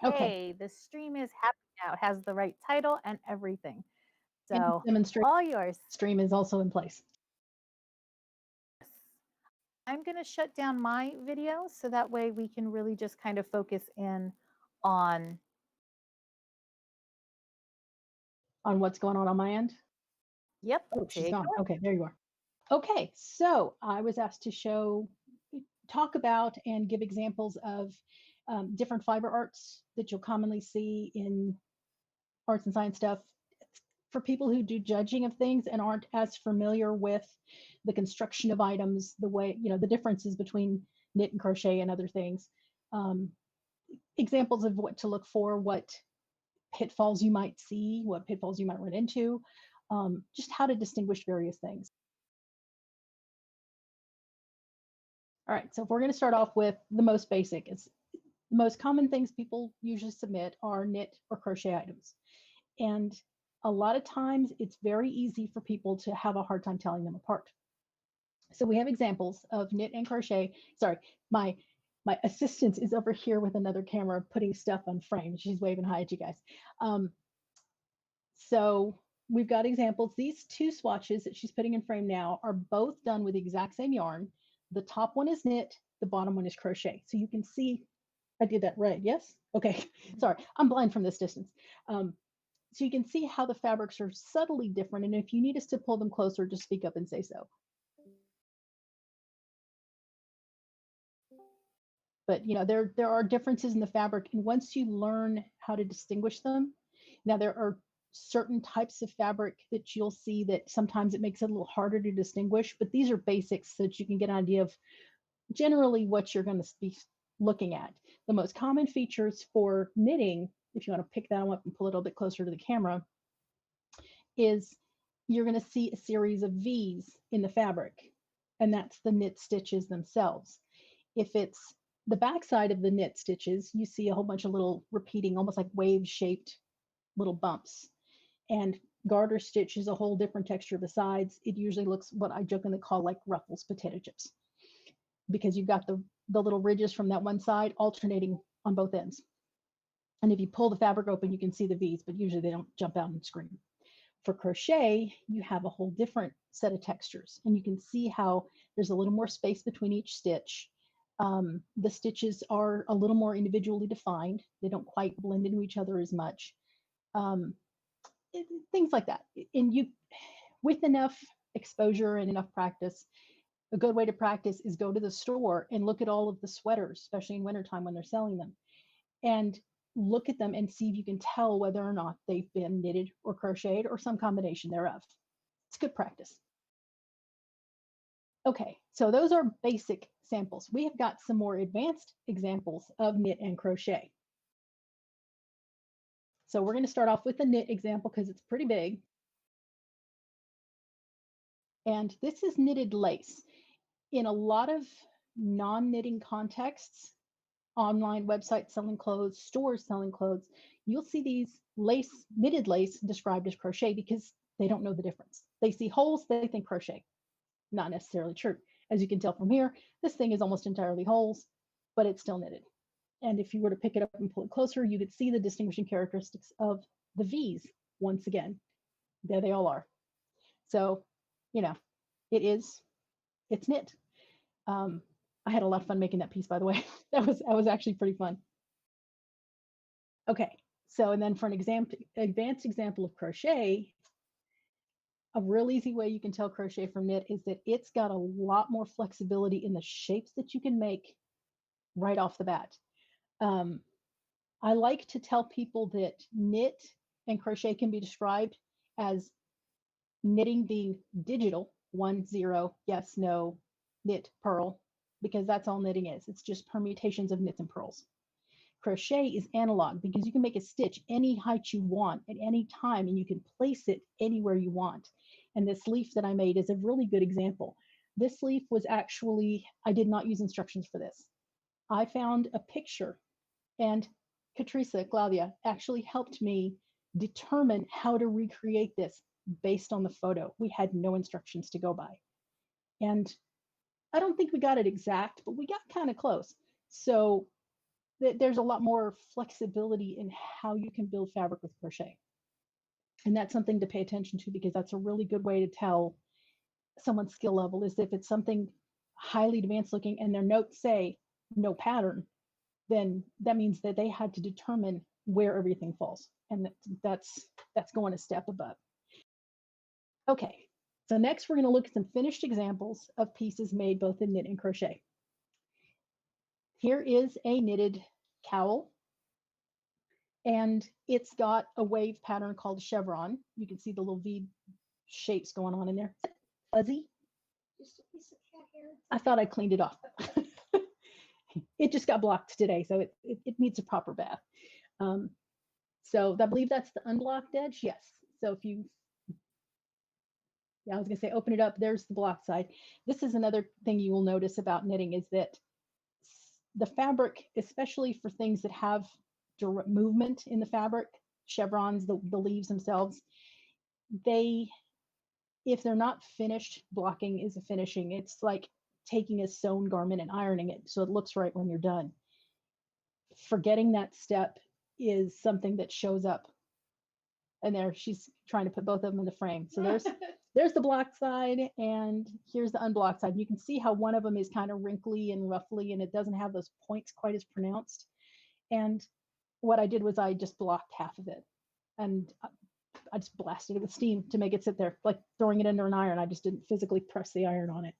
Okay, the stream is happy now. It has the right title and everything. So demonstrate all yours. stream is also in place. I'm going to shut down my video so that way we can really just kind of focus in on what's going on my end. Yep. Oh, she's gone. Okay, there you are. Okay, so I was asked to talk about and give examples of different fiber arts that you'll commonly see in arts and science stuff for people who do judging of things and aren't as familiar with the construction of items, the way, the differences between knit and crochet and other things. Examples of what to look for, what pitfalls you might see, what pitfalls you might run into, just how to distinguish various things. All right, so if we're going to start off with the most basic, the most common things people usually submit are knit or crochet items. And a lot of times it's very easy for people to have a hard time telling them apart. So we have examples of knit and crochet. Sorry, my assistant is over here with another camera putting stuff on frame. She's waving hi at you guys. So we've got examples. These two swatches that she's putting in frame now are both done with the exact same yarn. The top one is knit, the bottom one is crochet. So you can see, I did that right, yes? Okay, sorry, I'm blind from this distance. So you can see how the fabrics are subtly different. And if you need us to pull them closer, just speak up and say so. But there are differences in the fabric. And once you learn how to distinguish them, now there are certain types of fabric that you'll see that sometimes it makes it a little harder to distinguish, but these are basics so that you can get an idea of generally what you're going to be looking at. The most common features for knitting, if you want to pick that up and pull it a little bit closer to the camera, is you're going to see a series of V's in the fabric, and that's the knit stitches themselves. If it's the back side of the knit stitches, you see a whole bunch of little repeating, almost like wave-shaped little bumps. And garter stitch is a whole different texture besides. It usually looks what I jokingly call like Ruffles potato chips, because you've got the little ridges from that one side alternating on both ends. And if you pull the fabric open, you can see the V's, but usually they don't jump out and scream. For crochet, you have a whole different set of textures, and you can see how there's a little more space between each stitch. The stitches are a little more individually defined. They don't quite blend into each other as much. Things like that. And with enough exposure and enough practice, a good way to practice is go to the store and look at all of the sweaters, especially in wintertime when they're selling them, and look at them and see if you can tell whether or not they've been knitted or crocheted or some combination thereof. It's good practice. Okay, so those are basic samples. We have got some more advanced examples of knit and crochet. So we're going to start off with the knit example because it's pretty big. And this is knitted lace. In a lot of non-knitting contexts, online websites selling clothes, stores selling clothes, you'll see these knitted lace described as crochet because they don't know the difference. They see holes, they think crochet. Not necessarily true. As you can tell from here, this thing is almost entirely holes, but it's still knitted. And if you were to pick it up and pull it closer, you could see the distinguishing characteristics of the V's once again. There they all are. So, it's knit. I had a lot of fun making that piece, by the way. that was actually pretty fun. Okay, so and then for an advanced example of crochet, a real easy way you can tell crochet from knit is that it's got a lot more flexibility in the shapes that you can make right off the bat. I like to tell people that knit and crochet can be described as knitting being digital, 1, 0, yes, no, knit, purl, because that's all knitting is. It's just permutations of knits and purls. Crochet is analog because you can make a stitch any height you want at any time, and you can place it anywhere you want. And this leaf that I made is a really good example. This leaf was actually, I did not use instructions for this. I found a picture, and Claudia actually helped me determine how to recreate this based on the photo. We had no instructions to go by. And I don't think we got it exact, but we got kind of close. So there's a lot more flexibility in how you can build fabric with crochet. And that's something to pay attention to, because that's a really good way to tell someone's skill level, is if it's something highly advanced looking and their notes say no pattern, then that means that they had to determine where everything falls. And that's going a step above. Okay, so next we're going to look at some finished examples of pieces made both in knit and crochet. Here is a knitted cowl, and it's got a wave pattern called chevron. You can see the little V shapes going on in there. Fuzzy? Just a piece of cat hair. I thought I cleaned it off. It just got blocked today, so it needs a proper bath. So I believe that's the unblocked edge. Yes. So if you, yeah, I was gonna say open it up, there's the block side. This is another thing you will notice about knitting, is that the fabric, especially for things that have direct movement in the fabric, chevrons, the leaves themselves, if they're not finished, blocking is a finishing. It's like taking a sewn garment and ironing it so it looks right when you're done. Forgetting that step is something that shows up. And there, she's trying to put both of them in the frame. So there's the blocked side, and here's the unblocked side. You can see how one of them is kind of wrinkly and ruffly, and it doesn't have those points quite as pronounced. And what I did was I just blocked half of it, and I just blasted it with steam to make it sit there, like throwing it under an iron. I just didn't physically press the iron on it.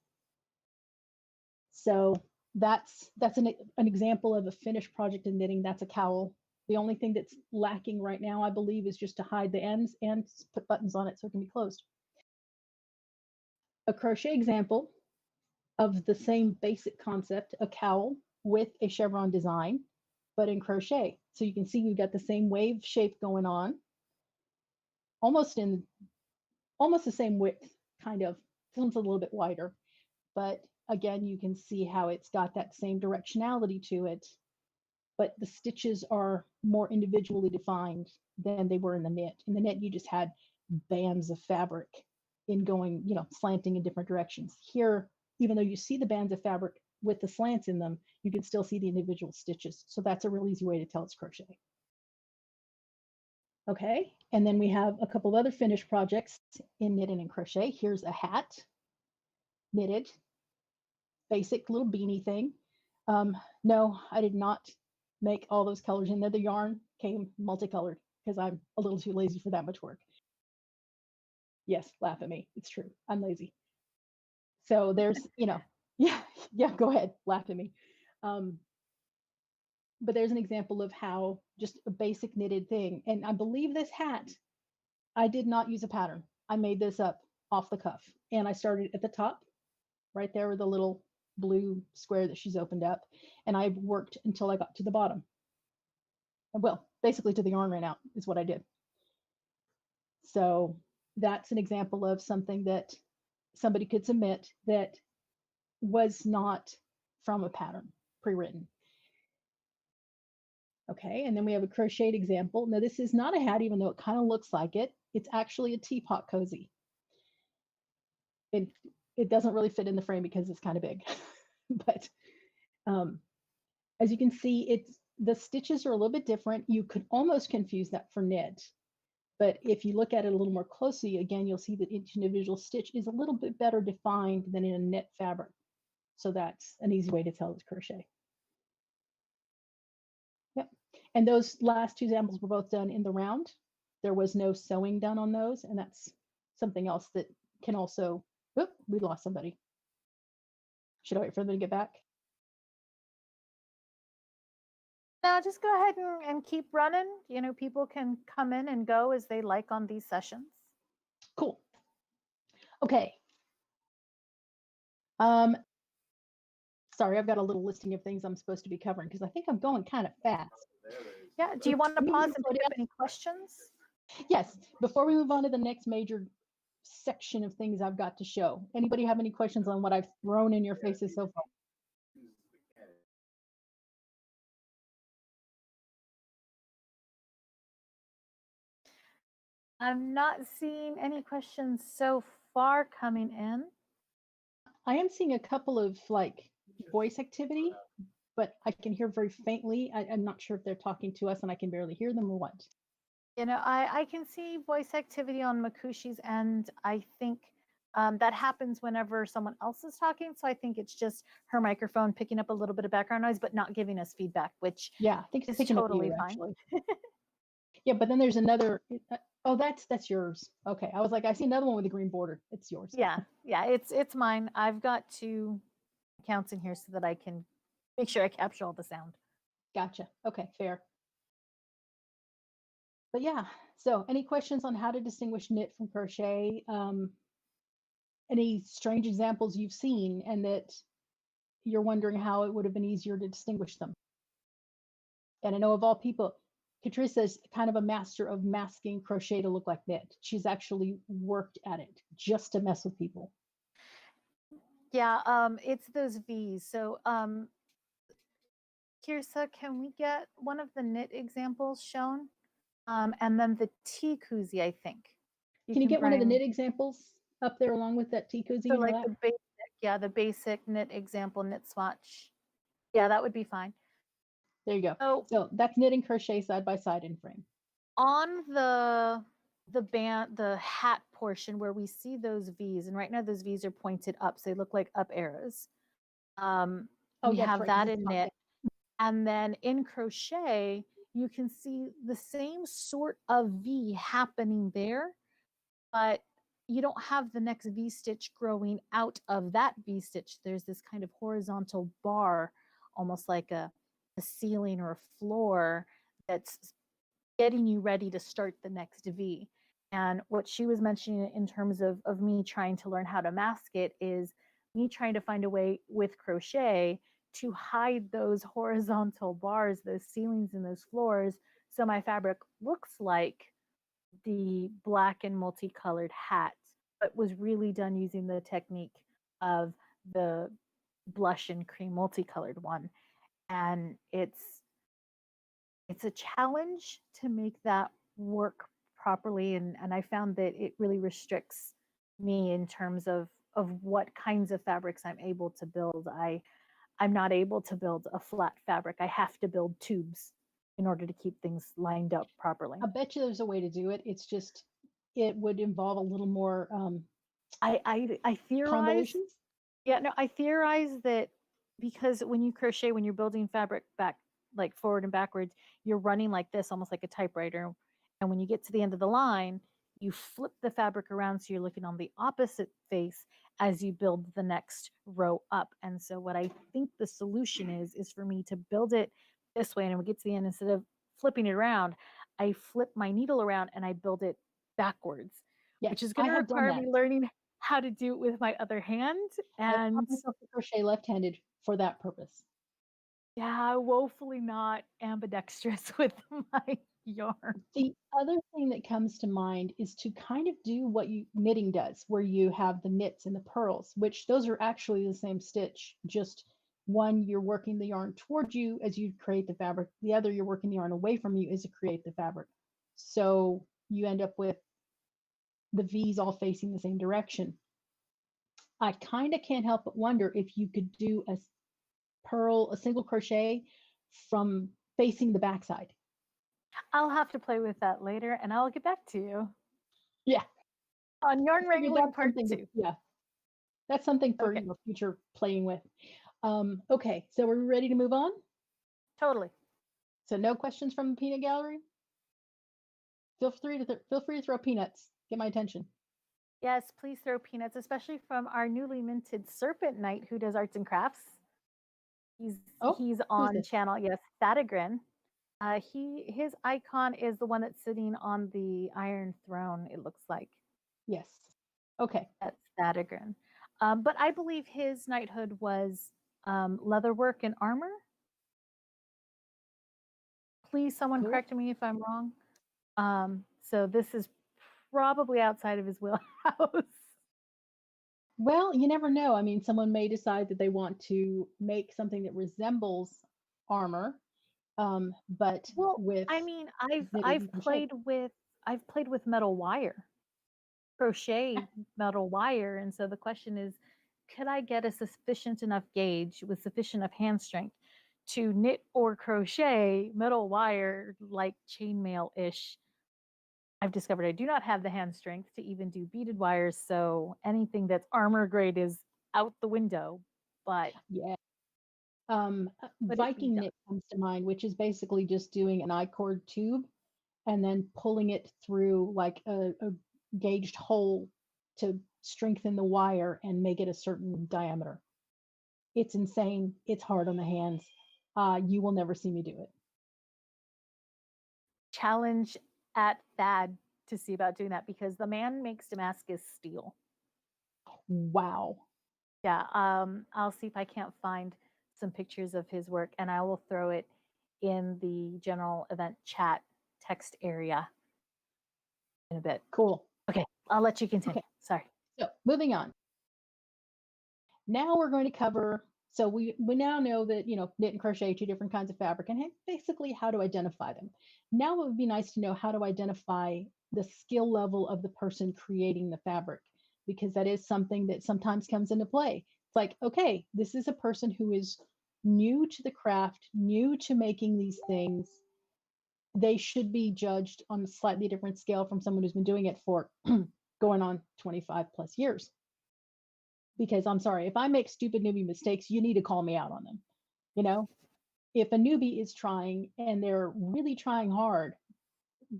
So that's an example of a finished project in knitting. That's a cowl. The only thing that's lacking right now, I believe, is just to hide the ends and put buttons on it so it can be closed. A crochet example of the same basic concept, a cowl with a chevron design, but in crochet. So you can see we've got the same wave shape going on, almost the same width, kind of. This one's a little bit wider, but again, you can see how it's got that same directionality to it, but the stitches are more individually defined than they were in the knit. In the knit, you just had bands of fabric in going, slanting in different directions. Here, even though you see the bands of fabric with the slants in them, you can still see the individual stitches. So that's a real easy way to tell it's crochet. Okay, and then we have a couple of other finished projects in knitting and crochet. Here's a hat, knitted, basic little beanie thing. No, I did not make all those colors in there. The yarn came multicolored because I'm a little too lazy for that much work. Yes, laugh at me. It's true. I'm lazy. So there's, yeah, go ahead, laugh at me. But there's an example of how just a basic knitted thing. And I believe this hat, I did not use a pattern. I made this up off the cuff. And I started at the top, right there with the little blue square that she's opened up. And I worked until I got to the bottom. Well, basically to the yarn ran out is what I did. So that's an example of something that somebody could submit that was not from a pattern pre-written. Okay, and then we have a crocheted example. Now this is not a hat, even though it kind of looks like it. It's actually a teapot cozy. It doesn't really fit in the frame because it's kind of big. But as you can see, the stitches are a little bit different. You could almost confuse that for knit. But if you look at it a little more closely, again, you'll see that each individual stitch is a little bit better defined than in a knit fabric. So that's an easy way to tell it's crochet. Yep. And those last two examples were both done in the round. There was no sewing done on those. And that's something else that can also, oop, we lost somebody. Should I wait for them to get back? No, just go ahead and keep running. People can come in and go as they like on these sessions. Cool. Okay. Sorry, I've got a little listing of things I'm supposed to be covering because I think I'm going kind of fast. Yeah, do you want to pause and do you have any questions? Yes, before we move on to the next major section of things I've got to show. Anybody have any questions on what I've thrown in your faces so far? I'm not seeing any questions so far coming in. I am seeing a couple of like voice activity, but I can hear very faintly. I'm not sure if they're talking to us and I can barely hear them or what. You know, I can see voice activity on Makushi's end. I think that happens whenever someone else is talking. So I think it's just her microphone picking up a little bit of background noise, but not giving us feedback, which Yeah, I think it's is picking up totally you fine. actually. Yeah, but then there's another. Oh, that's yours. Okay, I was like, I see another one with a green border. It's yours. Yeah, it's mine. I've got 2 accounts in here so that I can make sure I capture all the sound. Gotcha. Okay, fair. But yeah, so any questions on how to distinguish knit from crochet? Any strange examples you've seen and that you're wondering how it would have been easier to distinguish them? And I know of all people, Katrice is kind of a master of masking crochet to look like knit. She's actually worked at it just to mess with people. Yeah, it's those V's. So, Kirsa, can we get one of the knit examples shown? And then the tea koozie, I think. Can you get one of the bring, knit examples up there along with that tea koozie so in your like lap? the basic knit example, knit swatch. Yeah, that would be fine. There you go. So So that's knit and crochet side by side in frame. on the hat portion where we see those V's, and right now those V's are pointed up, so they look like up arrows. We have that in knit. And then in crochet, you can see the same sort of V happening there, but you don't have the next V stitch growing out of that V stitch. There's this kind of horizontal bar, almost like a ceiling or a floor that's getting you ready to start the next V. And what she was mentioning in terms of me trying to learn how to mask it is me trying to find a way with crochet to hide those horizontal bars, those ceilings and those floors, so my fabric looks like the black and multicolored hat, but was really done using the technique of the blush and cream multicolored one. And it's a challenge to make that work properly, and I found that it really restricts me in terms of what kinds of fabrics I'm able to build. I'm not able to build a flat fabric. I have to build tubes in order to keep things lined up properly. I bet you there's a way to do it. It's just, it would involve a little more I theorize. Yeah, no, I theorize that because when you crochet, when you're building fabric back, like forward and backwards, you're running like this, almost like a typewriter. And when you get to the end of the line, you flip the fabric around so you're looking on the opposite face as you build the next row up. And so what I think the solution is for me to build it this way. And when we get to the end, instead of flipping it around, I flip my needle around and I build it backwards, yes, which is going to require me learning how to do it with my other hand. And I myself to crochet left-handed for that purpose. Yeah, woefully not ambidextrous with my yarn. The other thing that comes to mind is to kind of do what knitting does, where you have the knits and the purls, which those are actually the same stitch, just one you're working the yarn towards you as you create the fabric, the other you're working the yarn away from you as to create the fabric. So you end up with the V's all facing the same direction. I kind of can't help but wonder if you could do a single crochet from facing the backside. I'll have to play with that later and I'll get back to you. Yeah. On yarn wrangling part 2. Yeah. That's something for future playing with. Okay, so we're ready to move on? Totally. So no questions from the peanut gallery? Feel free to throw peanuts. Get my attention. Yes, please throw peanuts, especially from our newly minted Serpent Knight who does arts and crafts. He's on channel, yes, Thadagrin. His icon is the one that's sitting on the Iron Throne, it looks like. Yes. Okay. That's Thadagrin. But I believe his knighthood was leatherwork and armor. Please, someone correct me if I'm wrong. So this is probably outside of his wheelhouse. Well, you never know. I mean, someone may decide that they want to make something that resembles armor, but I mean, I've played with metal wire, crochet metal wire, and so the question is, could I get a sufficient enough gauge with sufficient enough hand strength to knit or crochet metal wire like chainmail-ish, I've discovered I do not have the hand strength to even do beaded wires, so anything that's armor grade is out the window. But Yeah. But Viking knit comes to mind, which is basically just doing an I-cord tube and then pulling it through like a gauged hole to strengthen the wire and make it a certain diameter. It's insane. It's hard on the hands. You will never see me do it. Challenge at Thad to see about doing that, because the man makes Damascus steel. Wow. Yeah, I'll see if I can't find some pictures of his work, and I will throw it in the general event chat text area in a bit. Cool. Okay, I'll let you continue. Okay. Sorry. So moving on. Now we're going to cover, so we now know that, you know, knit and crochet, two different kinds of fabric, and basically how to identify them. Now it would be nice to know how to identify the skill level of the person creating the fabric, because that is something that sometimes comes into play. It's like, okay, this is a person who is new to the craft, new to making these things. They should be judged on a slightly different scale from someone who's been doing it for going on 25 plus years. Because I'm sorry, if I make stupid newbie mistakes, you need to call me out on them. You know, if a newbie is trying and they're really trying hard,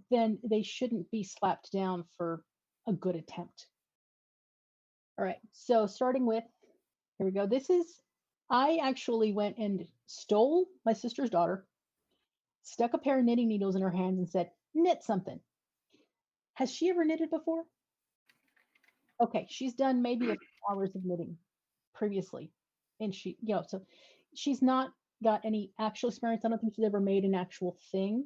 then they shouldn't be slapped down for a good attempt. All right, so starting with, here we go. I actually went and stole my sister's daughter, stuck a pair of knitting needles in her hands and said, knit something. Has she ever knitted before? Okay, she's done maybe a few hours of knitting previously. And she, you know, so she's not got any actual experience. I don't think she's ever made an actual thing.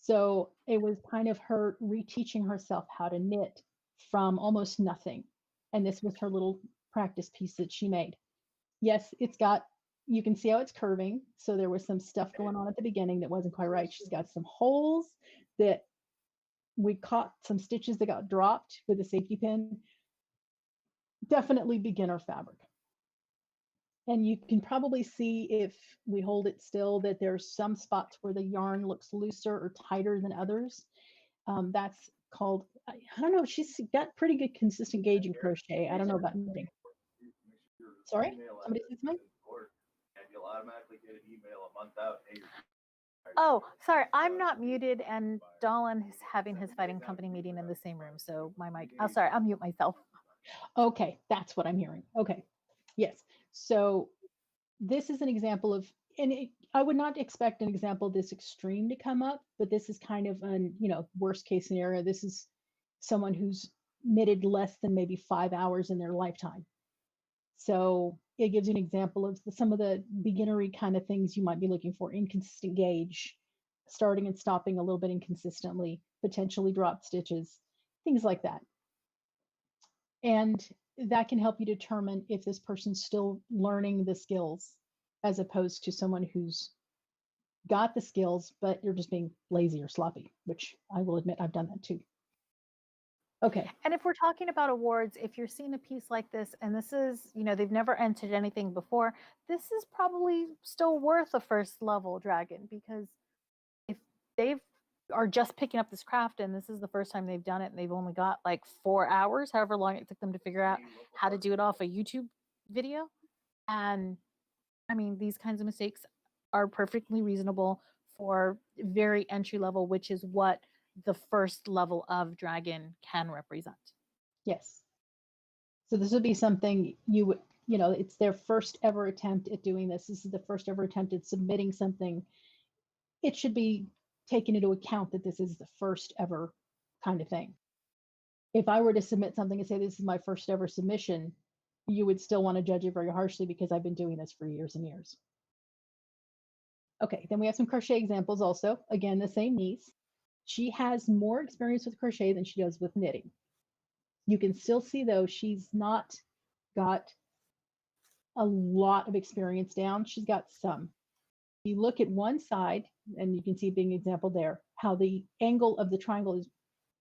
So it was kind of her reteaching herself how to knit from almost nothing. And this was her little practice piece that she made. Yes, you can see how it's curving. So there was some stuff going on at the beginning that wasn't quite right. She's got some holes that we caught, some stitches that got dropped with a safety pin. Definitely beginner fabric. And you can probably see, if we hold it still, that there's some spots where the yarn looks looser or tighter than others. That's called, I don't know, she's got pretty good consistent gauge in crochet. I don't know about knitting. Sorry, somebody said something? And you'll automatically get an email a month out. Hey, oh, sorry, I'm not muted, and Dolan is having his fighting company meeting in the same room, so my mic, oh, sorry, I'll mute myself. Okay, that's what I'm hearing. Okay, yes. So this is an example of, and I would not expect an example this extreme to come up, but this is kind of an, you know, worst case scenario. This is someone who's knitted less than maybe 5 hours in their lifetime. So it gives you an example of some of the beginnery kind of things you might be looking for: inconsistent gauge, starting and stopping a little bit inconsistently, potentially dropped stitches, things like that. And that can help you determine if this person's still learning the skills, as opposed to someone who's got the skills, but you're just being lazy or sloppy, which I will admit I've done that too. Okay. And if we're talking about awards, if you're seeing a piece like this, and this is, you know, they've never entered anything before, this is probably still worth a first level dragon, because if they are just picking up this craft and this is the first time they've done it and they've only got like 4 hours, however long it took them to figure out how to do it off a YouTube video. And I mean, these kinds of mistakes are perfectly reasonable for very entry level, which is what the first level of dragon can represent. Yes. So this would be something you would, you know, it's their first ever attempt at doing this. This is the first ever attempt at submitting something. It should be taken into account that this is the first ever kind of thing. If I were to submit something and say this is my first ever submission, you would still want to judge it very harshly, because I've been doing this for years and years. Okay, then we have some crochet examples also. Again, the same niece. She has more experience with crochet than she does with knitting. You can still see, though, she's not got a lot of experience down. She's got some. You look at one side, and you can see, being an example there, how the angle of the triangle is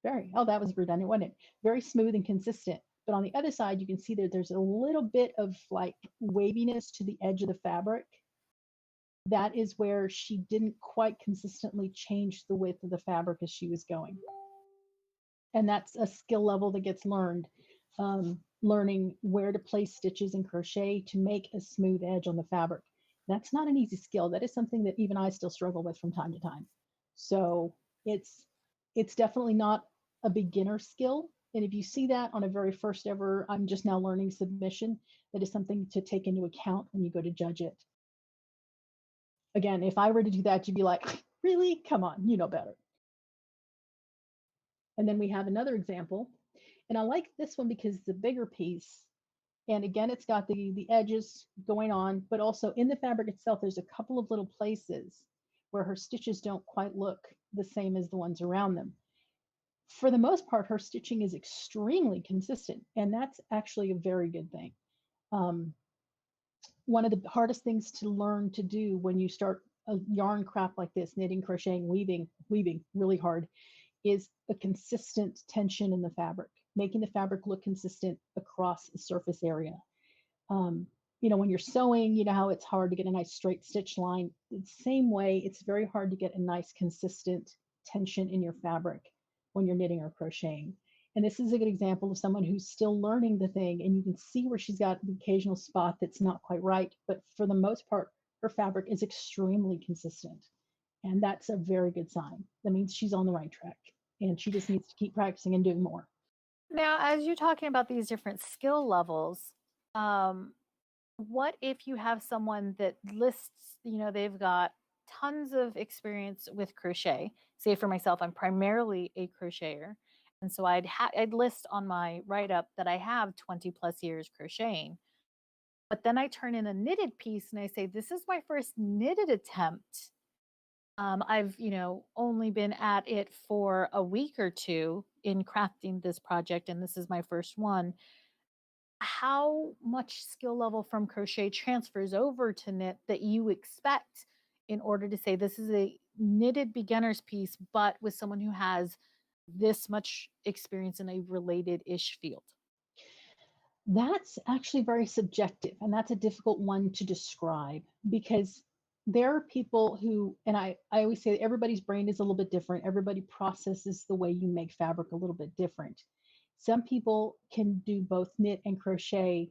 very, oh, that was redundant, wasn't it? Very smooth and consistent. But on the other side, you can see that there's a little bit of like waviness to the edge of the fabric. that is where she didn't quite consistently change the width of the fabric as she was going. And that's a skill level that gets learned. Learning where to place stitches in crochet to make a smooth edge on the fabric. That's not an easy skill. That is something that even I still struggle with from time to time. So it's definitely not a beginner skill. And if you see that on a very first ever, I'm just now learning submission, that is something to take into account when you go to judge it. Again, if I were to do that, you'd be like, really? Come on, you know better. And then we have another example. And I like this one because it's a bigger piece. And again, it's got the edges going on, but also in the fabric itself, there's a couple of little places where her stitches don't quite look the same as the ones around them. For the most part, her stitching is extremely consistent, and that's actually a very good thing. One of the hardest things to learn to do when you start a yarn craft like this, knitting, crocheting, weaving really hard, is a consistent tension in the fabric, making the fabric look consistent across a surface area. You know, when you're sewing, you know how it's hard to get a nice straight stitch line. The same way, it's very hard to get a nice consistent tension in your fabric when you're knitting or crocheting. And this is a good example of someone who's still learning the thing, and you can see where she's got the occasional spot that's not quite right, but for the most part, her fabric is extremely consistent. And that's a very good sign. That means she's on the right track, and she just needs to keep practicing and doing more. Now, as you're talking about these different skill levels, what if you have someone that lists, you know, they've got tons of experience with crochet? Say for myself, I'm primarily a crocheter. And so I'd list on my write-up that I have 20 plus years crocheting. But then I turn in a knitted piece and I say, this is my first knitted attempt. I've, you know, only been at it for a week or two in crafting this project, and this is my first one. How much skill level from crochet transfers over to knit that you expect in order to say this is a knitted beginner's piece, but with someone who has this much experience in a related-ish field? That's actually very subjective, and that's a difficult one to describe, because there are people who, and I always say everybody's brain is a little bit different. Everybody processes the way you make fabric a little bit different. Some people can do both knit and crochet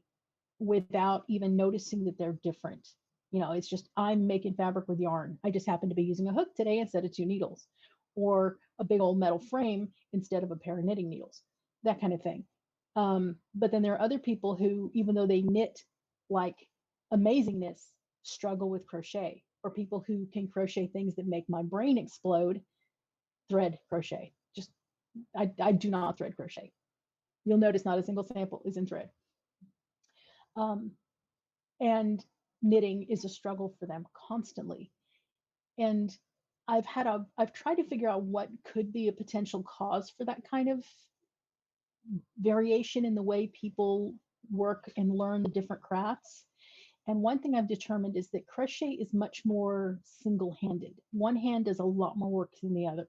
without even noticing that they're different. You know, it's just, I'm making fabric with yarn. I just happen to be using a hook today instead of 2 needles, or a big old metal frame instead of a pair of knitting needles, that kind of thing. But then there are other people who, even though they knit like amazingness, struggle with crochet, or people who can crochet things that make my brain explode. Thread crochet. Just, I do not thread crochet. You'll notice not a single sample is in thread. And knitting is a struggle for them constantly. And I've tried to figure out what could be a potential cause for that kind of variation in the way people work and learn the different crafts. And one thing I've determined is that crochet is much more single-handed. One hand does a lot more work than the other.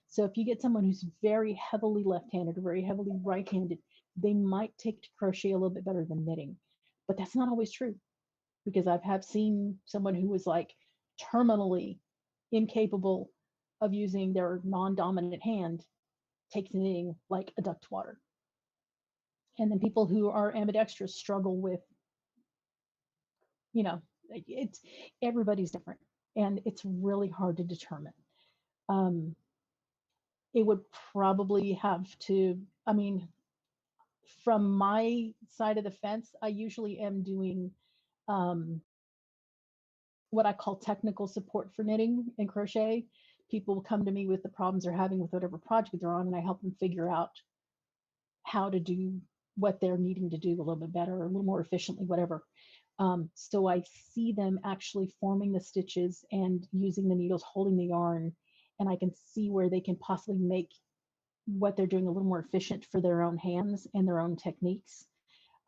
So if you get someone who's very heavily left-handed or very heavily right-handed, they might take to crochet a little bit better than knitting. But that's not always true, because I've seen someone who was like terminally incapable of using their non-dominant hand take to knitting like a duck to water. And then people who are ambidextrous struggle with, you know, it's, everybody's different, and it's really hard to determine. It would probably have to, I mean, from my side of the fence, I usually am doing what I call technical support for knitting and crochet. People will come to me with the problems they're having with whatever project they're on, and I help them figure out how to do what they're needing to do a little bit better, or a little more efficiently, whatever. So I see them actually forming the stitches and using the needles, holding the yarn, and I can see where they can possibly make what they're doing a little more efficient for their own hands and their own techniques.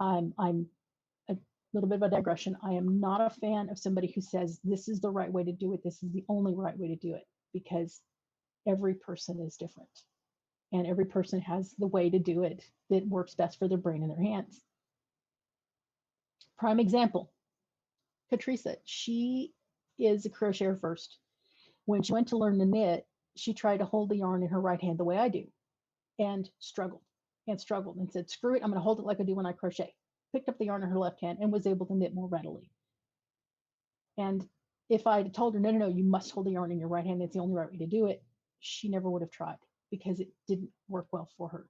I'm a little bit of a digression. I am not a fan of somebody who says this is the right way to do it, this is the only right way to do it, because every person is different, and every person has the way to do it that works best for their brain and their hands. Prime example, Katrisa, she is a crocheter first. When she went to learn to knit, she tried to hold the yarn in her right hand the way I do, and struggled and struggled and said, screw it, I'm going to hold it like I do when I crochet. Picked up the yarn in her left hand and was able to knit more readily. And if I had told her, no, you must hold the yarn in your right hand, it's the only right way to do it, she never would have tried because it didn't work well for her.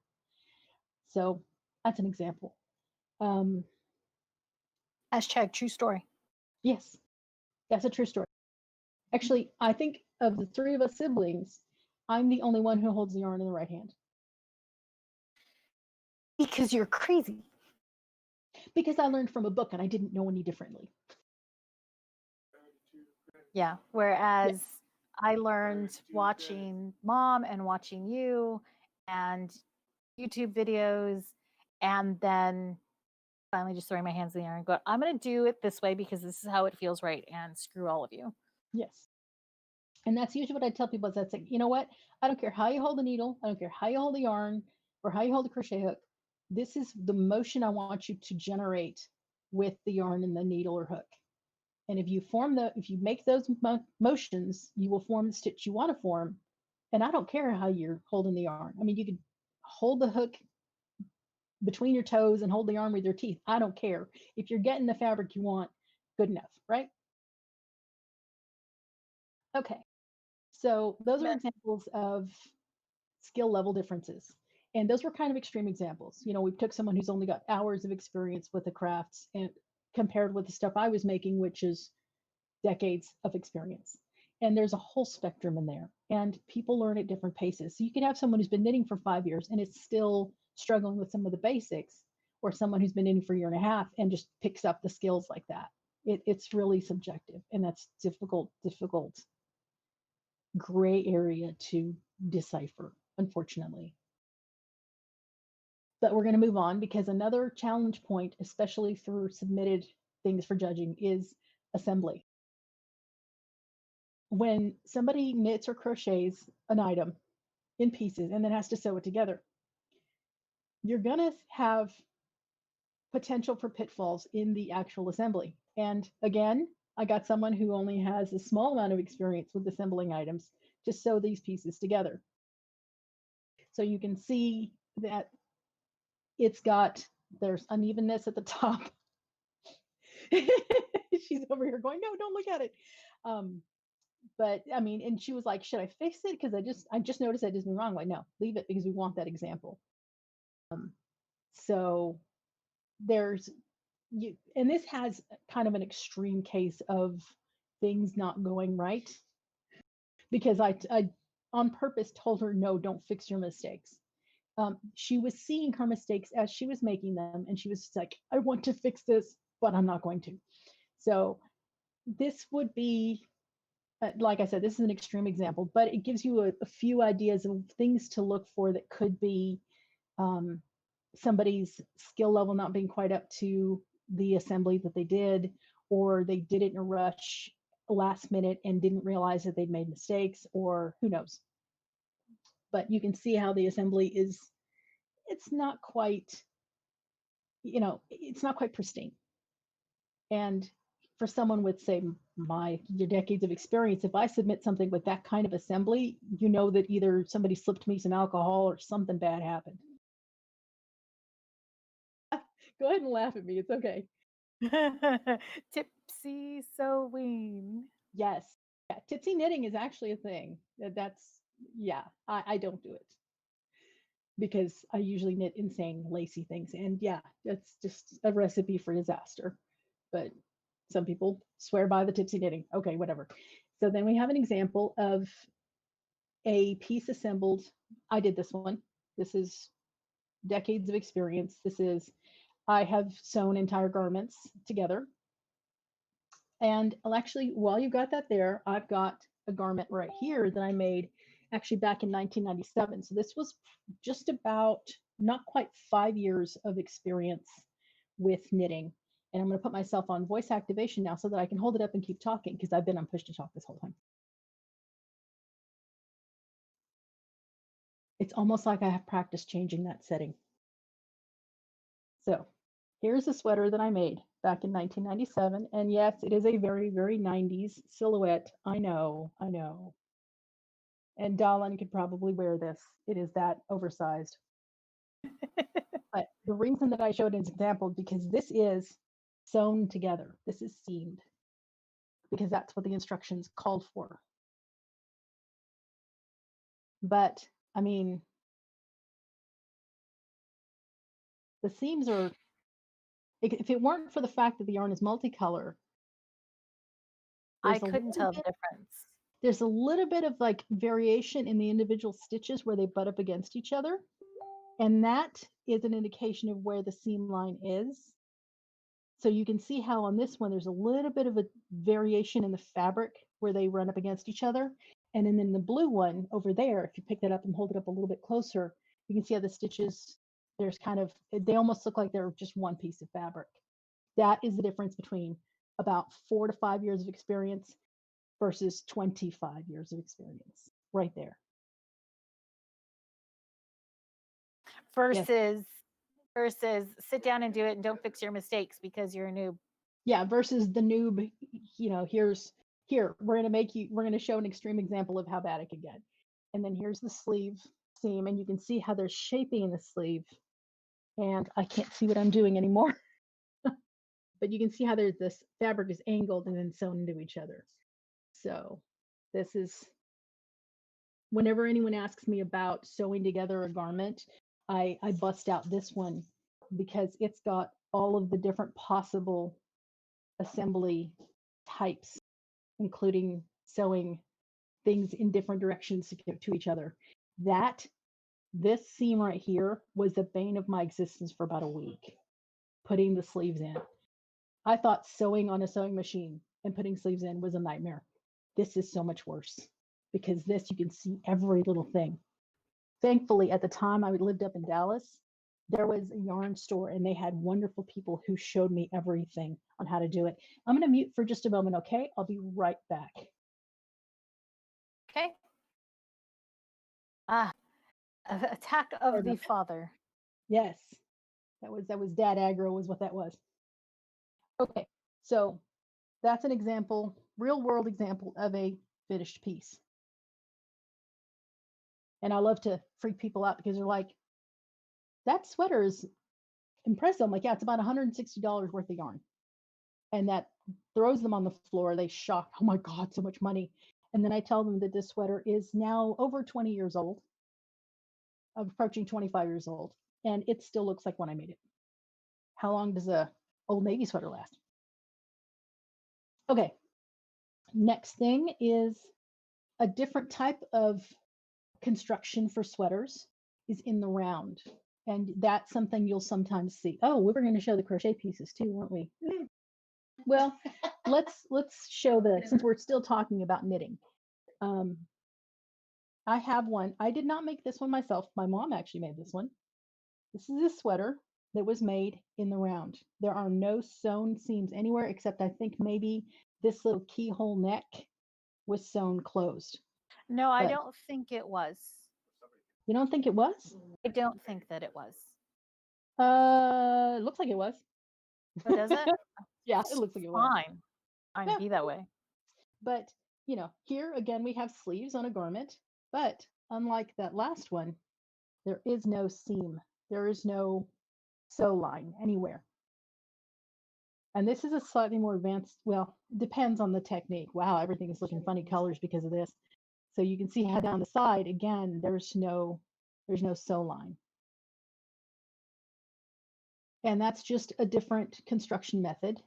So that's an example. Hashtag true story. Yes, that's a true story. Actually, I think of the three of us siblings, I'm the only one who holds the yarn in the right hand. Because you're crazy. Because I learned from a book and I didn't know any differently. Yeah. Whereas I learned watching Mom and watching you and YouTube videos, and then finally just throwing my hands in the air and go, I'm going to do it this way because this is how it feels right, and screw all of you. Yes. And that's usually what I tell people is that's like, you know what? I don't care how you hold the needle. I don't care how you hold the yarn or how you hold the crochet hook. This is the motion I want you to generate with the yarn and the needle or hook. And if you make those motions, you will form the stitch you want to form. And I don't care how you're holding the yarn. I mean, you could hold the hook between your toes and hold the yarn with your teeth. I don't care. If you're getting the fabric you want, good enough, right? Okay. So those are examples of skill level differences. And those were kind of extreme examples. You know, we took someone who's only got hours of experience with the crafts and compared with the stuff I was making, which is decades of experience. And there's a whole spectrum in there. And people learn at different paces. So you could have someone who's been knitting for 5 years and is still struggling with some of the basics, or someone who's been knitting for a year and a half and just picks up the skills like that. It's really subjective, and that's difficult gray area to decipher, unfortunately. But we're going to move on because another challenge point, especially for submitted things for judging, is assembly. When somebody knits or crochets an item in pieces and then has to sew it together, you're going to have potential for pitfalls in the actual assembly. And again, I got someone who only has a small amount of experience with assembling items to sew these pieces together. So you can see that there's unevenness at the top. She's over here going, no, don't look at it. But I mean, and she was like, should I fix it? Because I just noticed that it's been wrong. Like, no, leave it because we want that example. So and this has kind of an extreme case of things not going right, because I on purpose told her, no, don't fix your mistakes. She was seeing her mistakes as she was making them, and she was like, I want to fix this, but I'm not going to. So this would be, like I said, this is an extreme example, but it gives you a few ideas of things to look for that could be somebody's skill level not being quite up to the assembly that they did, or they did it in a rush last minute and didn't realize that they'd made mistakes, or who knows. But you can see how the assembly it's not quite, it's not quite pristine. And for someone with, say, your decades of experience, if I submit something with that kind of assembly, you know that either somebody slipped me some alcohol or something bad happened. Go ahead and laugh at me. It's okay. Tipsy sewing. Yes. Yeah. Tipsy knitting is actually a thing. I don't do it because I usually knit insane lacy things. And yeah, that's just a recipe for disaster. But some people swear by the tipsy knitting. Okay, whatever. So then we have an example of a piece assembled. I did this one. This is decades of experience. I have sewn entire garments together. And actually, while you got that there, I've got a garment right here that I made actually back in 1997. So this was just about not quite 5 years of experience with knitting. And I'm going to put myself on voice activation now so that I can hold it up and keep talking, because I've been on push to talk this whole time. It's almost like I have practiced changing that setting. So here's a sweater that I made back in 1997. And yes, it is a very, very 90s silhouette. I know. And Dahlin could probably wear this. It is that oversized. But the reason that I showed an example, because this is sewn together. This is seamed. Because that's what the instructions called for. But, I mean, the seams are, if it weren't for the fact that the yarn is multicolor, I couldn't tell the difference. There's a little bit of like variation in the individual stitches where they butt up against each other. And that is an indication of where the seam line is. So you can see how on this one, there's a little bit of a variation in the fabric where they run up against each other. And then in the blue one over there, if you pick that up and hold it up a little bit closer, you can see how the stitches, there's kind of, they almost look like they're just one piece of fabric. That is the difference between about 4 to 5 years of experience versus 25 years of experience right there. Versus sit down and do it and don't fix your mistakes because you're a noob. Yeah, versus the noob, you know, here, we're going to show an extreme example of how bad it could get. And then here's the sleeve seam, and you can see how there's shaping in the sleeve. And I can't see what I'm doing anymore. But you can see how there's this fabric is angled and then sewn into each other. So this is, whenever anyone asks me about sewing together a garment, I bust out this one because it's got all of the different possible assembly types, including sewing things in different directions to get to each other. This seam right here was the bane of my existence for about a week, putting the sleeves in. I thought sewing on a sewing machine and putting sleeves in was a nightmare. This is so much worse because this, you can see every little thing. Thankfully, at the time I lived up in Dallas, there was a yarn store and they had wonderful people who showed me everything on how to do it. I'm going to mute for just a moment, okay? I'll be right back. Okay. Attack of the Father. Yes, that was Dad aggro was what that was. Okay, so that's an example, real world example of a finished piece. And I love to freak people out because they're like, that sweater is impressive. I'm like, yeah, it's about $160 worth of yarn. And that throws them on the floor. They shock, oh my God, so much money. And then I tell them that this sweater is now over 20 years old, approaching 25 years old. And it still looks like when I made it. How long does a Old Navy sweater last? Okay, next thing is a different type of construction for sweaters is in the round. And that's something you'll sometimes see. Oh, we were going to show the crochet pieces too, weren't we? Well, let's show since we're still talking about knitting. I have one. I did not make this one myself. My mom actually made this one. This is a sweater that was made in the round. There are no sewn seams anywhere except I think maybe this little keyhole neck was sewn closed. No, I don't think it was. You don't think it was? I don't think that it was. It looks like it was. Oh, does it? Yeah, it looks like it was. Fine. Fine, yeah. Be that way. But, you know, here again, we have sleeves on a garment, but unlike that last one, there is no seam. There is no sew line anywhere. And this is a slightly more advanced, well, depends on the technique. Wow, everything is looking funny colors because of this. So you can see how down the side, again, there's no sew line. And that's just a different construction method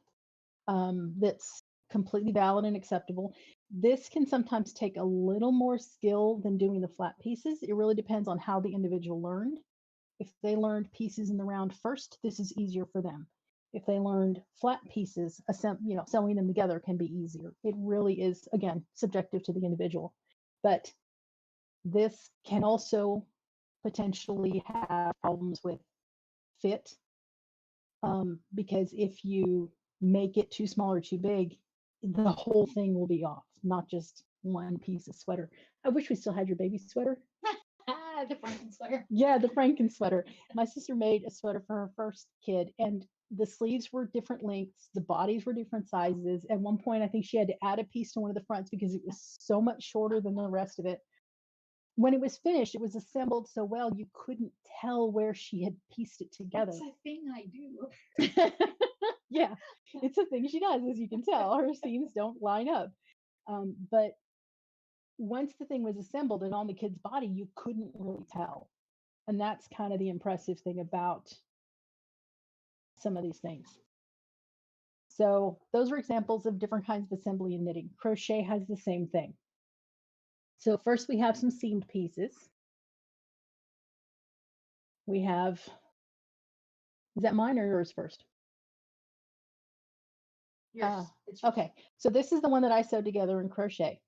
that's completely valid and acceptable. This can sometimes take a little more skill than doing the flat pieces. It really depends on how the individual learned. If they learned pieces in the round first, this is easier for them. If they learned flat pieces, sewing them together can be easier. It really is, again, subjective to the individual. But this can also potentially have problems with fit, because if you make it too small or too big, the whole thing will be off, not just one piece of sweater. I wish we still had your baby sweater. The Franken sweater. Yeah, the Franken sweater. My sister made a sweater for her first kid, and the sleeves were different lengths, the bodies were different sizes. At one point, I think she had to add a piece to one of the fronts because it was so much shorter than the rest of it. When it was finished, it was assembled so well you couldn't tell where she had pieced it together. It's a thing I do. Yeah, it's a thing she does, as you can tell. Her seams don't line up. But once the thing was assembled and on the kid's body, you couldn't really tell. And that's kind of the impressive thing about some of these things. So those are examples of different kinds of assembly and knitting. Crochet has the same thing. So first we have some seamed pieces. We have, is that mine or yours first? Yours. It's yours. Okay, so this is the one that I sewed together in crochet.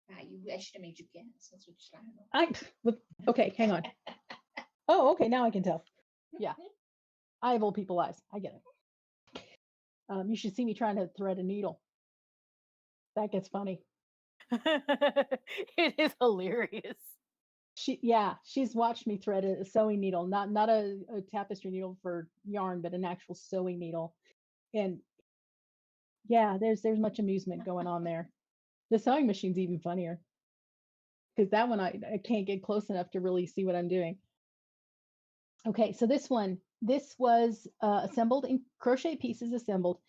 I should have made you guess. That's what you're trying to. Okay, hang on. Oh, okay, now I can tell. Yeah, I have old people eyes. I get it. You should see me trying to thread a needle. That gets funny. It is hilarious. She's watched me thread a sewing needle, not a tapestry needle for yarn, but an actual sewing needle. And yeah, there's much amusement going on there. The sewing machine's even funnier because that one I can't get close enough to really see what I'm doing. Okay, so this was assembled in crochet pieces assembled.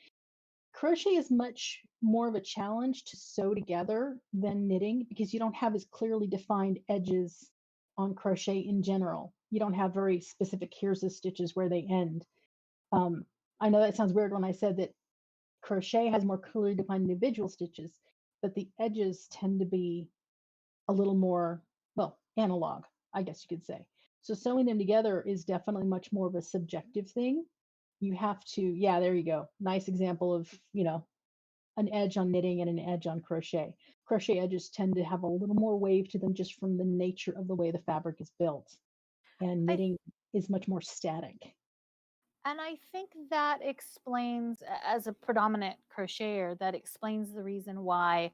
Crochet is much more of a challenge to sew together than knitting because you don't have as clearly defined edges on crochet in general. You don't have very specific here's the stitches where they end. I know that sounds weird when I said that crochet has more clearly defined individual stitches, but the edges tend to be a little more, well, analog, I guess you could say. So sewing them together is definitely much more of a subjective thing. You have to, yeah, there you go. Nice example of, an edge on knitting and an edge on crochet. Crochet edges tend to have a little more wave to them just from the nature of the way the fabric is built. And knitting is much more static. And I think that explains, as a predominant crocheter, that explains the reason why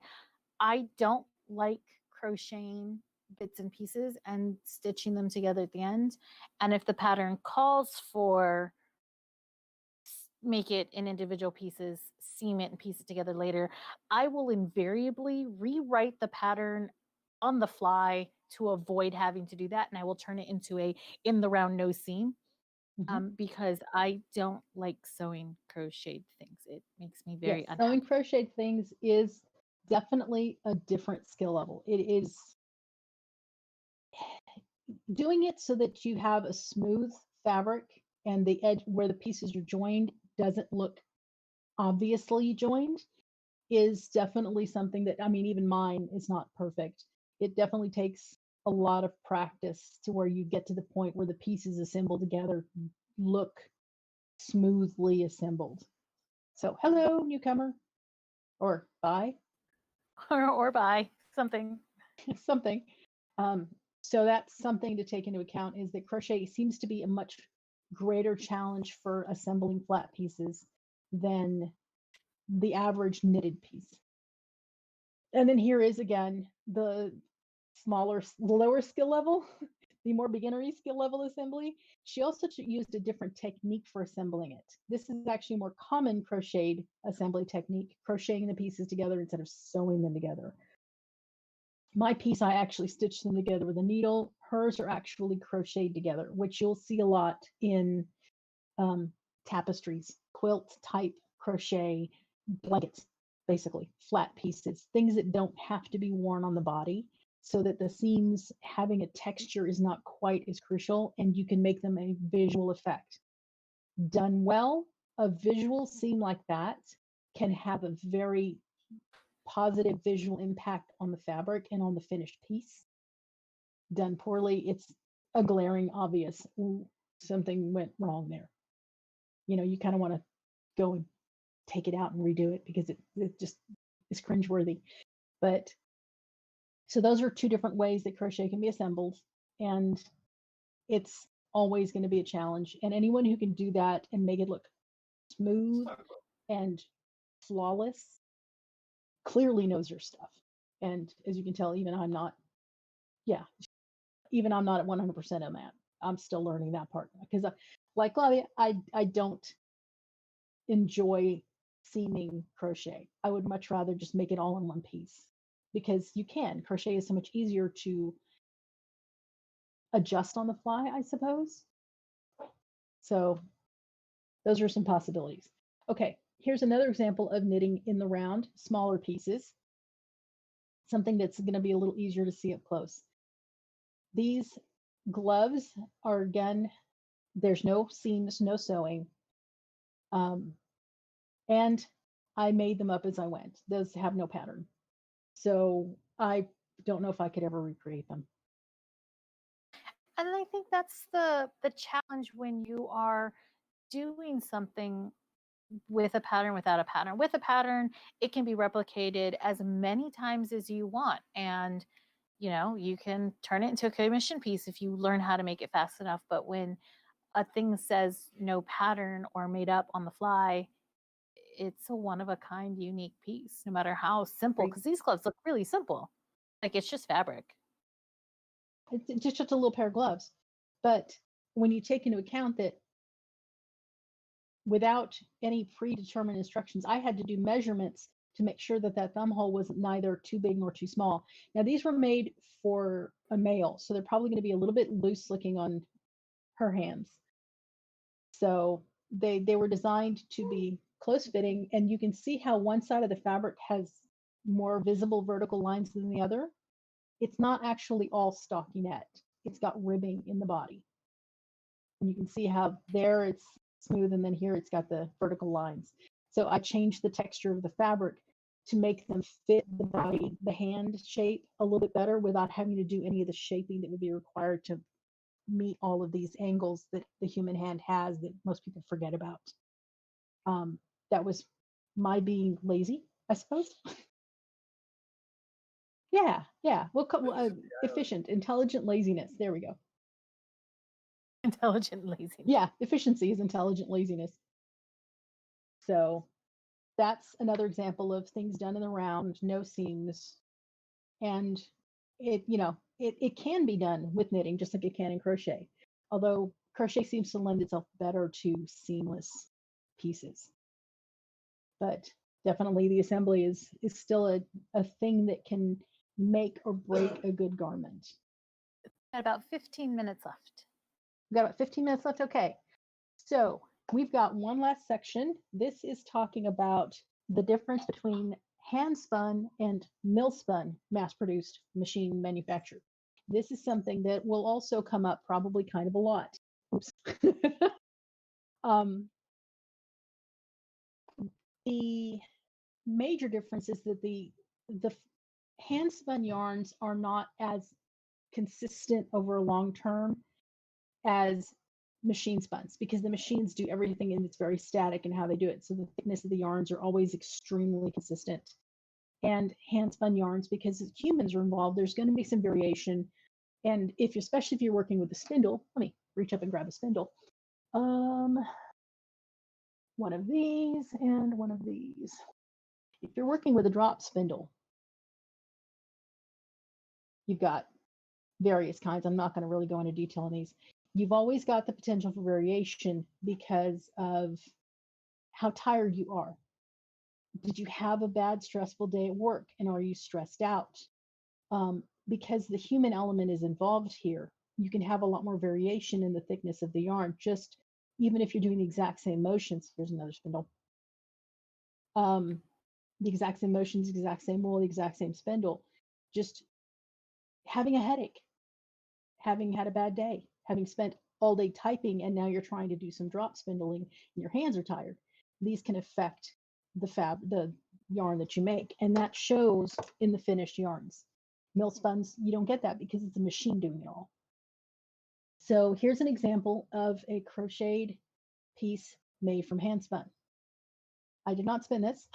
I don't like crocheting bits and pieces and stitching them together at the end. And if the pattern calls for make it in individual pieces, seam it and piece it together later, I will invariably rewrite the pattern on the fly to avoid having to do that. And I will turn it into a in the round no seam. Because I don't like sewing crocheted things. It makes me very unhappy. Sewing crocheted things is definitely a different skill level. It is doing it so that you have a smooth fabric and the edge where the pieces are joined doesn't look obviously joined is definitely something that, even mine is not perfect. It definitely takes a lot of practice to where you get to the point where the pieces assembled together look smoothly assembled. So hello, newcomer, or bye. or bye, something. Something. So that's something to take into account, is that crochet seems to be a much greater challenge for assembling flat pieces than the average knitted piece. And then here is again the lower skill level, the more beginnery skill level assembly. She also used a different technique for assembling it. This is actually a more common crocheted assembly technique, crocheting the pieces together instead of sewing them together. My piece, I actually stitched them together with a needle. Hers are actually crocheted together, which you'll see a lot in tapestries, quilt type crochet, blankets, basically flat pieces, things that don't have to be worn on the body, so that the seams having a texture is not quite as crucial, and you can make them a visual effect. Done well, a visual seam like that can have a very positive visual impact on the fabric and on the finished piece. Done poorly, it's a glaring obvious, ooh, something went wrong there. You kind of want to go and take it out and redo it because it just is cringeworthy. But so those are two different ways that crochet can be assembled, and it's always going to be a challenge. And anyone who can do that and make it look smooth and flawless clearly knows your stuff. And as you can tell, even I'm not at 100% on that. I'm still learning that part because like Claudia, I don't enjoy seaming crochet. I would much rather just make it all in one piece, because you can. Crochet is so much easier to adjust on the fly, I suppose. So those are some possibilities. Okay, here's another example of knitting in the round, smaller pieces, something that's going to be a little easier to see up close. These gloves are, again, there's no seams, no sewing. And I made them up as I went. Those have no pattern. So I don't know if I could ever recreate them. And I think that's the challenge when you are doing something with a pattern, without a pattern. With a pattern, it can be replicated as many times as you want. And, you know, you can turn it into a commission piece if you learn how to make it fast enough. But when a thing says no pattern or made up on the fly, it's a one-of-a-kind unique piece, no matter how simple, because these gloves look really simple. Like, it's just fabric. It's just a little pair of gloves. But when you take into account that without any predetermined instructions, I had to do measurements to make sure that that thumb hole was neither too big nor too small. Now, these were made for a male, so they're probably going to be a little bit loose looking on her hands. So they were designed to be close fitting, and you can see how one side of the fabric has more visible vertical lines than the other. It's not actually all stockinette. It's got ribbing in the body. And you can see how there it's smooth, and then here it's got the vertical lines. So I changed the texture of the fabric to make them fit the body, the hand shape a little bit better without having to do any of the shaping that would be required to meet all of these angles that the human hand has that most people forget about. That was my being lazy, I suppose. Yeah. Well, efficient, intelligent laziness. There we go. Intelligent laziness. Yeah, efficiency is intelligent laziness. So that's another example of things done in the round, no seams. And it can be done with knitting just like it can in crochet. Although crochet seems to lend itself better to seamless pieces. But definitely the assembly is still a thing that can make or break a good garment. Got about 15 minutes left. We've got about 15 minutes left. Okay. So we've got one last section. This is talking about the difference between hand spun and mill spun mass-produced machine manufactured. This is something that will also come up probably kind of a lot. Oops. The major difference is that the hand spun yarns are not as consistent over a long term as machine spuns, because the machines do everything and it's very static in how they do it. So the thickness of the yarns are always extremely consistent. And hand spun yarns, because humans are involved, there's going to be some variation. And especially if you're working with a spindle, let me reach up and grab a spindle. One of these and one of these. If you're working with a drop spindle, you've got various kinds. I'm not going to really go into detail on these. You've always got the potential for variation because of how tired you are. Did you have a bad, stressful day at work, and are you stressed out? Because the human element is involved here, you can have a lot more variation in the thickness of the yarn, just even if you're doing the exact same motions. Here's another spindle. The exact same motions, the exact same wool, the exact same spindle. Just having a headache, having had a bad day, having spent all day typing, and now you're trying to do some drop spindling and your hands are tired. These can affect the yarn that you make, and that shows in the finished yarns. Mill spuns, you don't get that because it's a machine doing it all. So here's an example of a crocheted piece made from hand spun. I did not spin this.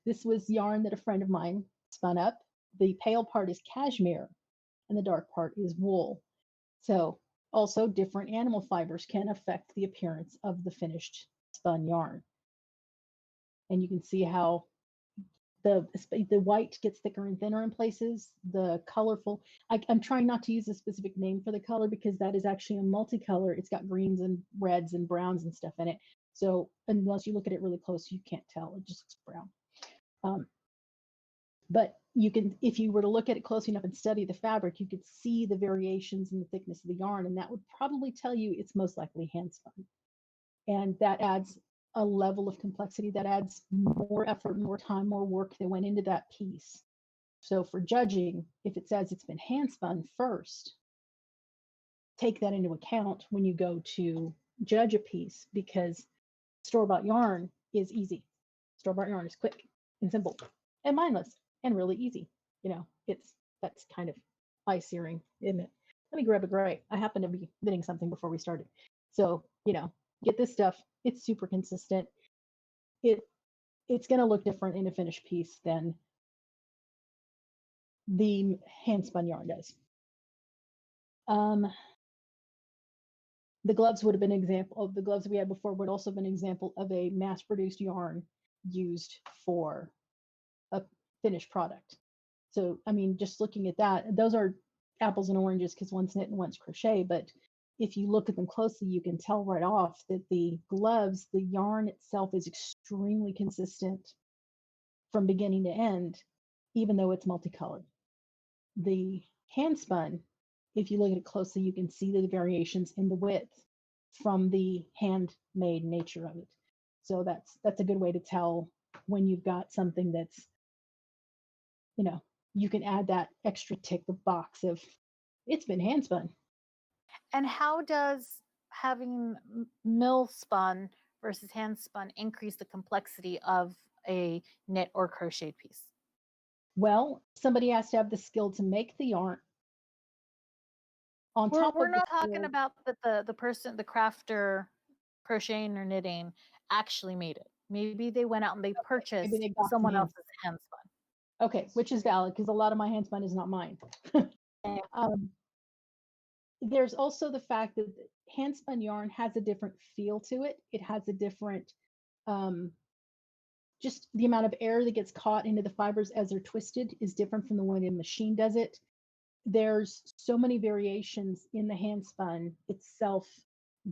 This was yarn that a friend of mine spun up. The pale part is cashmere and the dark part is wool. So also different animal fibers can affect the appearance of the finished spun yarn. And you can see how the white gets thicker and thinner in places. The colorful, I'm trying not to use a specific name for the color because that is actually a multicolor. It's got greens and reds and browns and stuff in it. So unless you look at it really close, you can't tell. It just looks brown. But you can, if you were to look at it close enough and study the fabric, you could see the variations in the thickness of the yarn, and that would probably tell you it's most likely hand spun. And that adds a level of complexity, that adds more effort, more time, more work that went into that piece. So for judging, if it says it's been hand spun first, take that into account when you go to judge a piece, because store-bought yarn is easy. Store-bought yarn is quick and simple and mindless and really easy. You know, that's kind of eye-searing, isn't it? Let me grab a gray. I happen to be knitting something before we started. So, you know, get this stuff. It's super consistent. It's going to look different in a finished piece than the hand spun yarn does. The gloves would have been an example of the gloves we had before, would also have been an example of a mass-produced yarn used for a finished product. So, I mean, just looking at that, those are apples and oranges because one's knit and one's crochet. But if you look at them closely, you can tell right off that the gloves, the yarn itself is extremely consistent from beginning to end, even though it's multicolored. The hand spun, if you look at it closely, you can see the variations in the width from the handmade nature of it. So that's a good way to tell when you've got something that's, you know, you can add that extra tick the box of it's been hand spun. And how does having mill spun versus hand spun increase the complexity of a knit or crochet piece? Well, somebody has to have the skill to make the yarn. We're not talking about that the person, the crafter crocheting or knitting actually made it. Maybe they went out and they purchased someone else's hand spun. Okay, which is valid because a lot of my hand spun is not mine. There's also the fact that hand spun yarn has a different feel to it. It has a different, just the amount of air that gets caught into the fibers as they're twisted is different from the way a machine does it. There's so many variations in the hand spun itself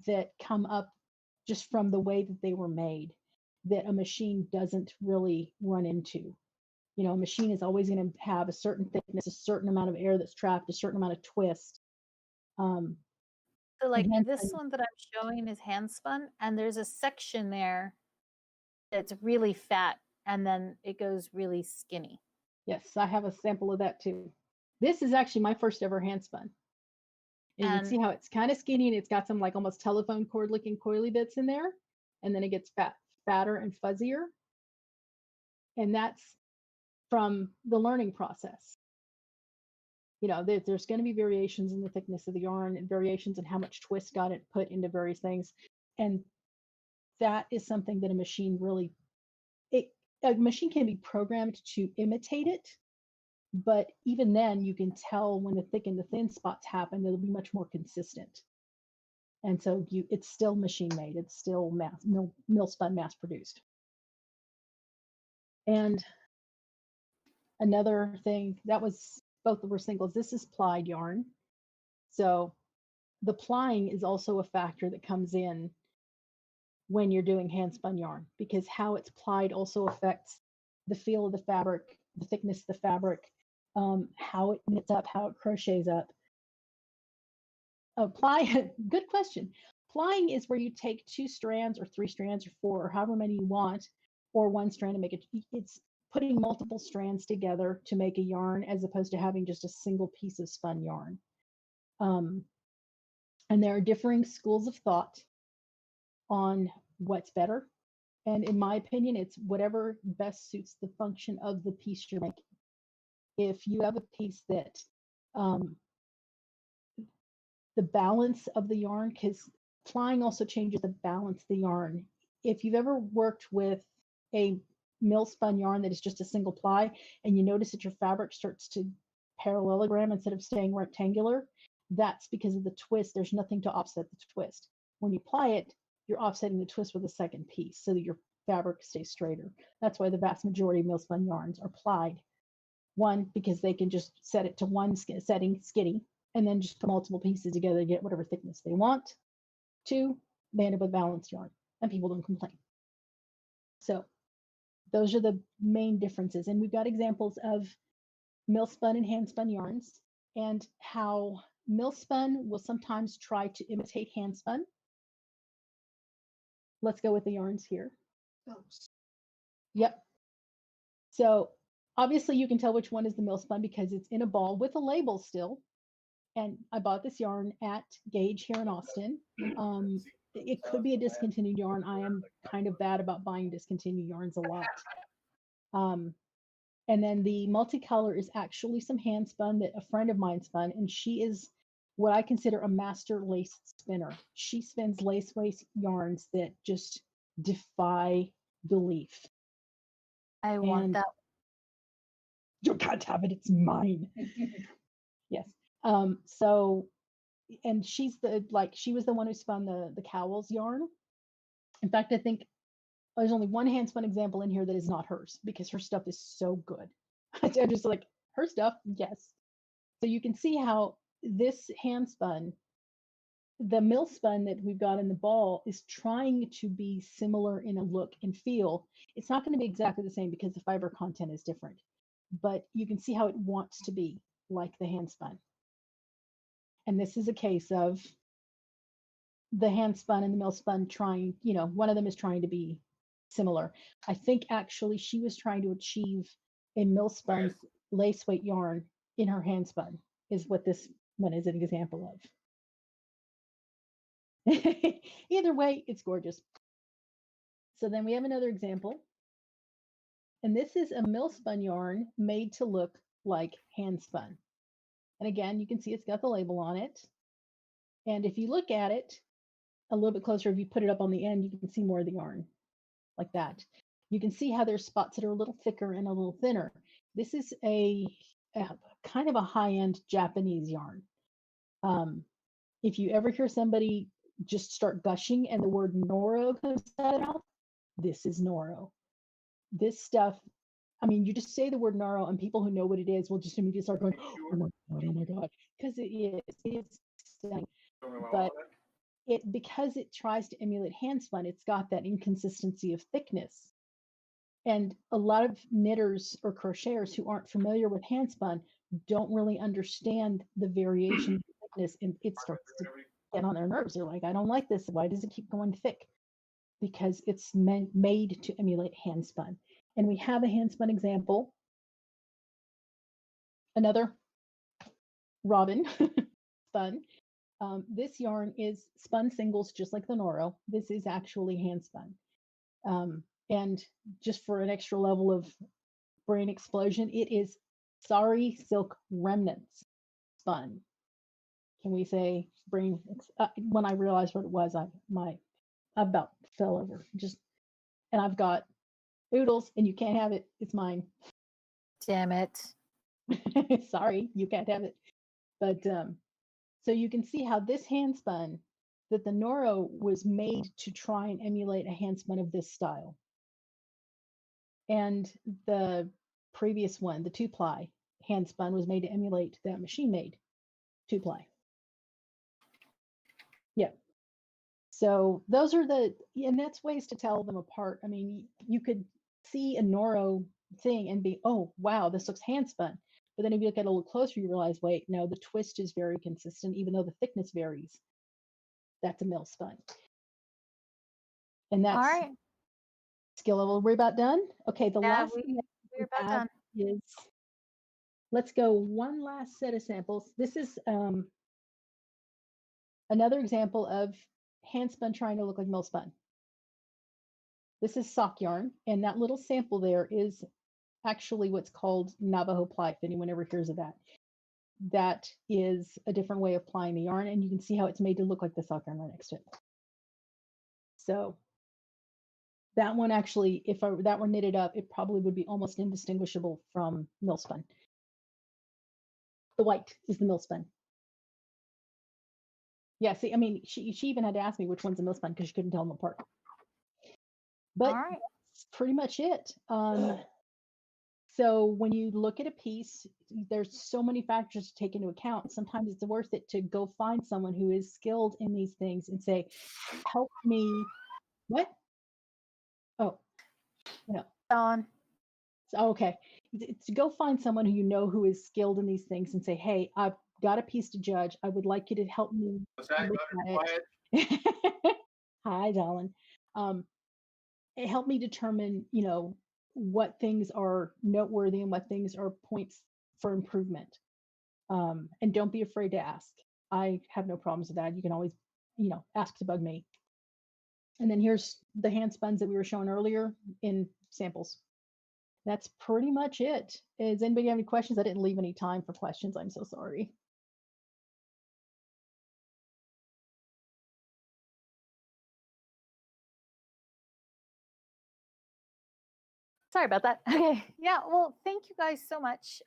that come up just from the way that they were made that a machine doesn't really run into. You know, a machine is always going to have a certain thickness, a certain amount of air that's trapped, a certain amount of twist. So like this one that I'm showing is hand spun, and there's a section there that's really fat, and then it goes really skinny. Yes, I have a sample of that too. This is actually my first ever hand spun. And you can see how it's kind of skinny and it's got some like almost telephone cord looking coily bits in there. And then it gets fatter and fuzzier. And that's from the learning process. You know, there's going to be variations in the thickness of the yarn and variations in how much twist got it put into various things. And that is something that a machine really, a machine can be programmed to imitate it. But even then, you can tell when the thick and the thin spots happen, it'll be much more consistent. And so it's still machine made. It's still mill spun, mass produced. And another thing, that was, both were singles. This is plied yarn. So the plying is also a factor that comes in when you're doing hand spun yarn, because how it's plied also affects the feel of the fabric, the thickness of the fabric, how it knits up, how it crochets up. Good question. Plying is where you take 2 strands or 3 strands or 4 or however many you want, or 1 strand to make it. It's putting multiple strands together to make a yarn as opposed to having just a single piece of spun yarn. And there are differing schools of thought on what's better. And in my opinion, it's whatever best suits the function of the piece you're making. If you have a piece that the balance of the yarn, because plying also changes the balance of the yarn. If you've ever worked with a mill spun yarn that is just a single ply and you notice that your fabric starts to parallelogram instead of staying rectangular, that's because of the twist. There's nothing to offset the twist. When you ply it, you're offsetting the twist with a second piece so that your fabric stays straighter. That's why the vast majority of mill spun yarns are plied. 1, because they can just set it to one setting, skinny, and then just put multiple pieces together to get whatever thickness they want. 2, they end up with balanced yarn. and people don't complain. So those are the main differences. And we've got examples of mill spun and hand spun yarns, and how mill spun will sometimes try to imitate hand spun. Let's go with the yarns here. Yep. So obviously you can tell which one is the mill spun because it's in a ball with a label still. And I bought this yarn at Gage here in Austin. It could be a discontinued yarn. I am kind of bad about buying discontinued yarns a lot. And then the multicolor is actually some hand spun that a friend of mine spun, and she is what I consider a master lace spinner. She spins lace waist yarns that just defy belief. I want that. You can't have it, it's mine. Yes. So, and she's she was the one who spun the Cowls yarn. In fact, I think there's only one hand spun example in here that is not hers because her stuff is so good. I'm just like, her stuff, yes. So you can see how this hand spun, the mill spun that we've got in the ball, is trying to be similar in a look and feel. It's not going to be exactly the same because the fiber content is different, but you can see how it wants to be like the hand spun. And this is a case of the hand spun and the mill spun trying, one of them is trying to be similar. I think actually she was trying to achieve a mill spun lace weight yarn in her hand spun, is what this one is an example of. Either way, it's gorgeous. So then we have another example. And this is a mill spun yarn made to look like hand spun. And again, you can see it's got the label on it. And if you look at it a little bit closer, if you put it up on the end, you can see more of the yarn like that. You can see how there's spots that are a little thicker and a little thinner. This is a kind of a high-end Japanese yarn. If you ever hear somebody just start gushing and the word Noro comes out of their mouth, this is Noro. This stuff, I mean, you just say the word Noro and people who know what it is will just immediately start going, oh my God, because it's stunning. But because it tries to emulate hand spun, it's got that inconsistency of thickness. And a lot of knitters or crocheters who aren't familiar with hand spun don't really understand the variation in thickness, and it starts to get on their nerves. They're like, I don't like this. Why does it keep going thick? Because it's made to emulate hand spun. And we have a hand spun example. Another Robin spun. This yarn is spun singles, just like the Noro. This is actually hand spun. And just for an extra level of brain explosion, it is Sari Silk Remnants spun. Can we say brain? When I realized what it was, I about fell over. And I've got oodles, and you can't have it. It's mine. Damn it. Sorry, you can't have it. But so you can see how this hand spun, that the Noro was made to try and emulate a hand spun of this style. And the previous one, the 2-ply hand spun, was made to emulate that machine made 2-ply. Yeah. So those are and that's ways to tell them apart. I mean, you could see a Noro thing and be, oh, wow, this looks hand spun. But then if you look at it a little closer, you realize, wait, no, the twist is very consistent, even though the thickness varies. That's a mill spun. And that's all right. Skill level. We're about done. Okay, the last thing we're about done is, let's go one last set of samples. This is another example of hand spun trying to look like mill spun. This is sock yarn, and that little sample there is actually what's called Navajo Ply, if anyone ever hears of that. That is a different way of plying the yarn, and you can see how it's made to look like the sock yarn right next to it. So that one actually, if that were knitted up, it probably would be almost indistinguishable from mill spun. The white is the mill spun. Yeah, see, I mean, she even had to ask me which one's the mill spun because she couldn't tell them apart. But that's pretty much it. So when you look at a piece, there's so many factors to take into account. Sometimes it's worth it to go find someone who is skilled in these things and say, help me What? Oh, no. Dawn. So, okay. To go find someone who you know who is skilled in these things and say, hey, I've got a piece to judge. I would like you to help me What's that? look Got at it it. quiet? Hi, Darlin. It helped me determine, what things are noteworthy and what things are points for improvement. And don't be afraid to ask. I have no problems with that. You can always, ask to bug me. And then here's the hand spuns that we were showing earlier in samples. That's pretty much it. Does anybody have any questions? I didn't leave any time for questions. I'm so sorry. Sorry about that. Okay. Yeah. Well, thank you guys so much.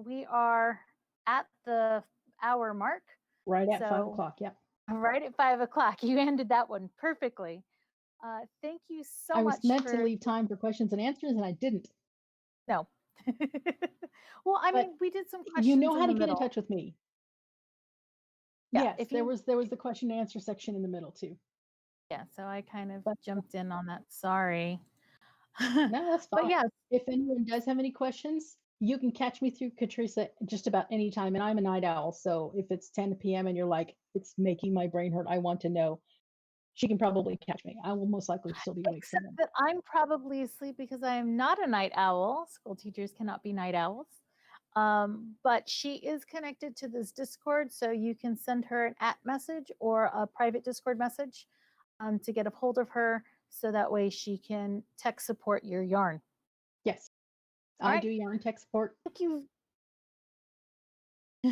We are at the hour mark. Right at 5 o'clock. Yep. Right at 5 o'clock. You ended that one perfectly. Thank you so much. I was meant to leave time for questions and answers, and I didn't. No. Well, I mean, we did some questions. You know how to get middle. in touch with me. Yeah, yes, there was the question and answer section in the middle too. Yeah, so I kind of jumped in on that. Sorry. No, that's fine. But yeah, if anyone does have any questions, you can catch me through Katrisa just about any time. And I'm a night owl, so if it's 10 p.m. and you're like, it's making my brain hurt, I want to know, she can probably catch me. I will most likely still be awake. Except that I'm probably asleep because I am not a night owl. School teachers cannot be night owls. But she is connected to this Discord, so you can send her an @ message or a private Discord message to get a hold of her, so that way she can tech support your yarn. Yes, I do yarn tech support. Thank you.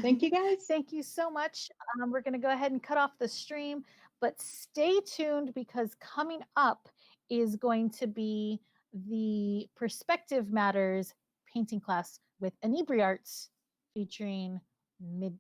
Thank you, guys. Thank you so much. We're going to go ahead and cut off the stream, but stay tuned because coming up is going to be the Perspective Matters painting class with Inebriarts featuring Midnight.